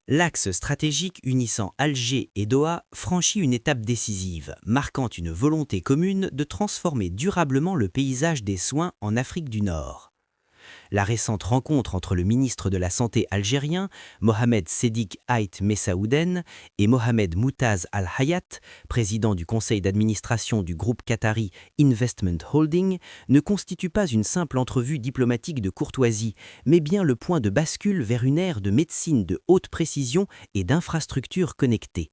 L'axe stratégique unissant Alger et Doha franchit une étape décisive, marquant une volonté commune de transformer durablement le paysage des soins en Afrique du Nord. La récente rencontre entre le ministre de la Santé algérien, Mohamed Sédik Ait Messaouden, et Mohamed Moutaz Al-Hayat, président du conseil d'administration du groupe qatari Investment Holding, ne constitue pas une simple entrevue diplomatique de courtoisie, mais bien le point de bascule vers une ère de médecine de haute précision et d'infrastructures connectées.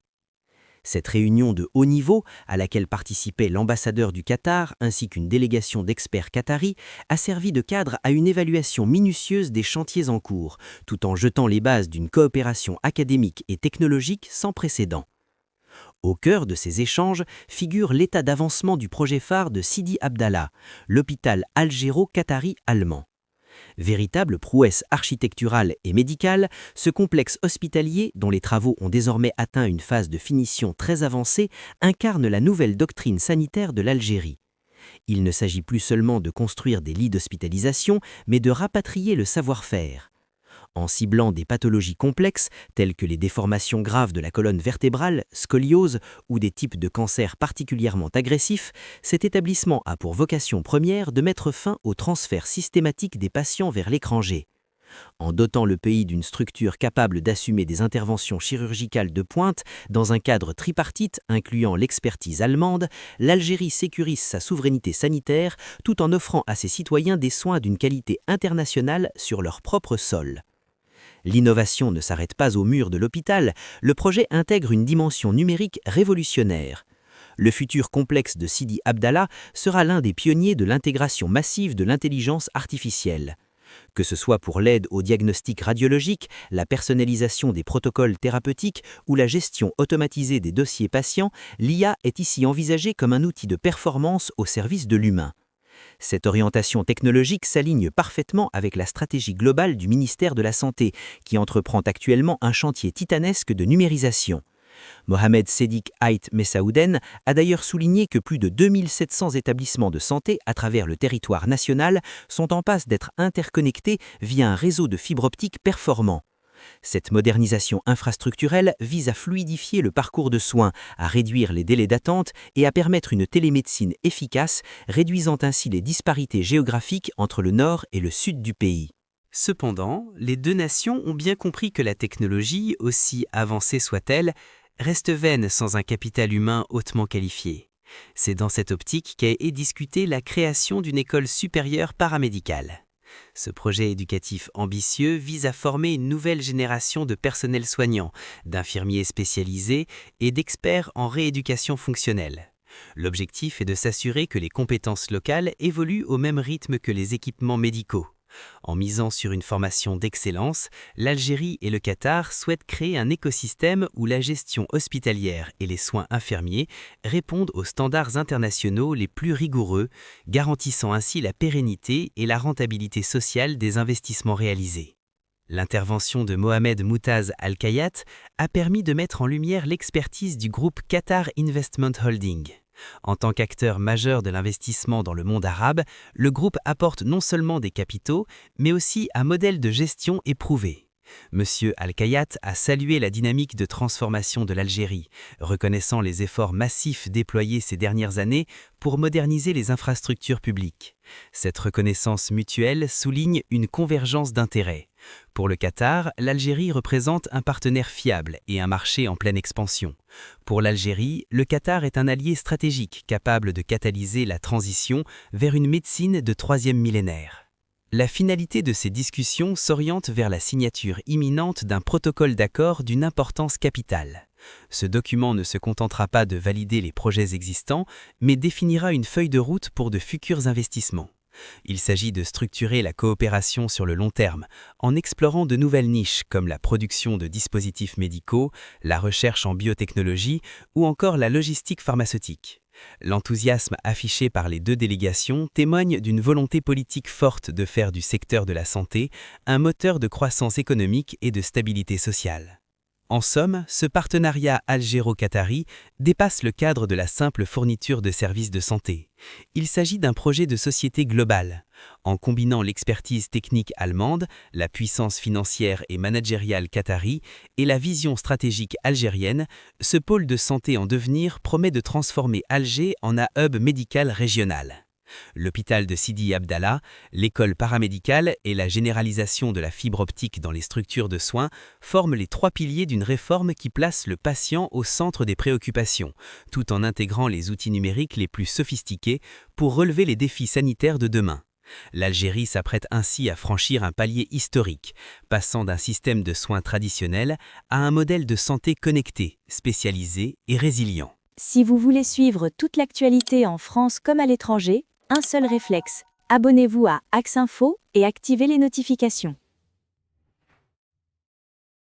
Cette réunion de haut niveau, à laquelle participait l'ambassadeur du Qatar ainsi qu'une délégation d'experts qataris, a servi de cadre à une évaluation minutieuse des chantiers en cours, tout en jetant les bases d'une coopération académique et technologique sans précédent. Au cœur de ces échanges figure l'état d'avancement du projet phare de Sidi Abdallah, l'hôpital algéro-qatari allemand. Véritable prouesse architecturale et médicale, ce complexe hospitalier, dont les travaux ont désormais atteint une phase de finition très avancée, incarne la nouvelle doctrine sanitaire de l'Algérie. Il ne s'agit plus seulement de construire des lits d'hospitalisation, mais de rapatrier le savoir-faire. En ciblant des pathologies complexes, telles que les déformations graves de la colonne vertébrale, scoliose ou des types de cancers particulièrement agressifs, cet établissement a pour vocation première de mettre fin au transfert systématique des patients vers l'étranger. En dotant le pays d'une structure capable d'assumer des interventions chirurgicales de pointe dans un cadre tripartite incluant l'expertise allemande, l'Algérie sécurise sa souveraineté sanitaire tout en offrant à ses citoyens des soins d'une qualité internationale sur leur propre sol. L'innovation ne s'arrête pas au mur de l'hôpital, le projet intègre une dimension numérique révolutionnaire. Le futur complexe de Sidi Abdallah sera l'un des pionniers de l'intégration massive de l'intelligence artificielle. Que ce soit pour l'aide au diagnostic radiologique, la personnalisation des protocoles thérapeutiques ou la gestion automatisée des dossiers patients, l'IA est ici envisagée comme un outil de performance au service de l'humain. Cette orientation technologique s'aligne parfaitement avec la stratégie globale du ministère de la Santé, qui entreprend actuellement un chantier titanesque de numérisation. Mohamed Sédik Ait Messaouden a d'ailleurs souligné que plus de 2700 établissements de santé à travers le territoire national sont en passe d'être interconnectés via un réseau de fibre optique performant. Cette modernisation infrastructurelle vise à fluidifier le parcours de soins, à réduire les délais d'attente et à permettre une télémédecine efficace, réduisant ainsi les disparités géographiques entre le nord et le sud du pays. Cependant, les deux nations ont bien compris que la technologie, aussi avancée soit-elle, reste vaine sans un capital humain hautement qualifié. C'est dans cette optique qu'a été discutée la création d'une école supérieure paramédicale. Ce projet éducatif ambitieux vise à former une nouvelle génération de personnel soignant, d'infirmiers spécialisés et d'experts en rééducation fonctionnelle. L'objectif est de s'assurer que les compétences locales évoluent au même rythme que les équipements médicaux. En misant sur une formation d'excellence, l'Algérie et le Qatar souhaitent créer un écosystème où la gestion hospitalière et les soins infirmiers répondent aux standards internationaux les plus rigoureux, garantissant ainsi la pérennité et la rentabilité sociale des investissements réalisés. L'intervention de Mohamed Moutaz Al-Hayat a permis de mettre en lumière l'expertise du groupe Qatar Investment Holding. En tant qu'acteur majeur de l'investissement dans le monde arabe, le groupe apporte non seulement des capitaux, mais aussi un modèle de gestion éprouvé. M. Al-Hayat a salué la dynamique de transformation de l'Algérie, reconnaissant les efforts massifs déployés ces dernières années pour moderniser les infrastructures publiques. Cette reconnaissance mutuelle souligne une convergence d'intérêts. Pour le Qatar, l'Algérie représente un partenaire fiable et un marché en pleine expansion. Pour l'Algérie, le Qatar est un allié stratégique capable de catalyser la transition vers une médecine de troisième millénaire. La finalité de ces discussions s'oriente vers la signature imminente d'un protocole d'accord d'une importance capitale. Ce document ne se contentera pas de valider les projets existants, mais définira une feuille de route pour de futurs investissements. Il s'agit de structurer la coopération sur le long terme, en explorant de nouvelles niches comme la production de dispositifs médicaux, la recherche en biotechnologie ou encore la logistique pharmaceutique. L'enthousiasme affiché par les deux délégations témoigne d'une volonté politique forte de faire du secteur de la santé un moteur de croissance économique et de stabilité sociale. En somme, ce partenariat algéro-qatari dépasse le cadre de la simple fourniture de services de santé. Il s'agit d'un projet de société globale. En combinant l'expertise technique allemande, la puissance financière et managériale qatari et la vision stratégique algérienne, ce pôle de santé en devenir promet de transformer Alger en un hub médical régional. L'hôpital de Sidi Abdallah, l'école paramédicale et la généralisation de la fibre optique dans les structures de soins forment les trois piliers d'une réforme qui place le patient au centre des préoccupations, tout en intégrant les outils numériques les plus sophistiqués pour relever les défis sanitaires de demain. L'Algérie s'apprête ainsi à franchir un palier historique, passant d'un système de soins traditionnel à un modèle de santé connecté, spécialisé et résilient. Si vous voulez suivre toute l'actualité en France comme à l'étranger, un seul réflexe, abonnez-vous à Axe Info et activez les notifications.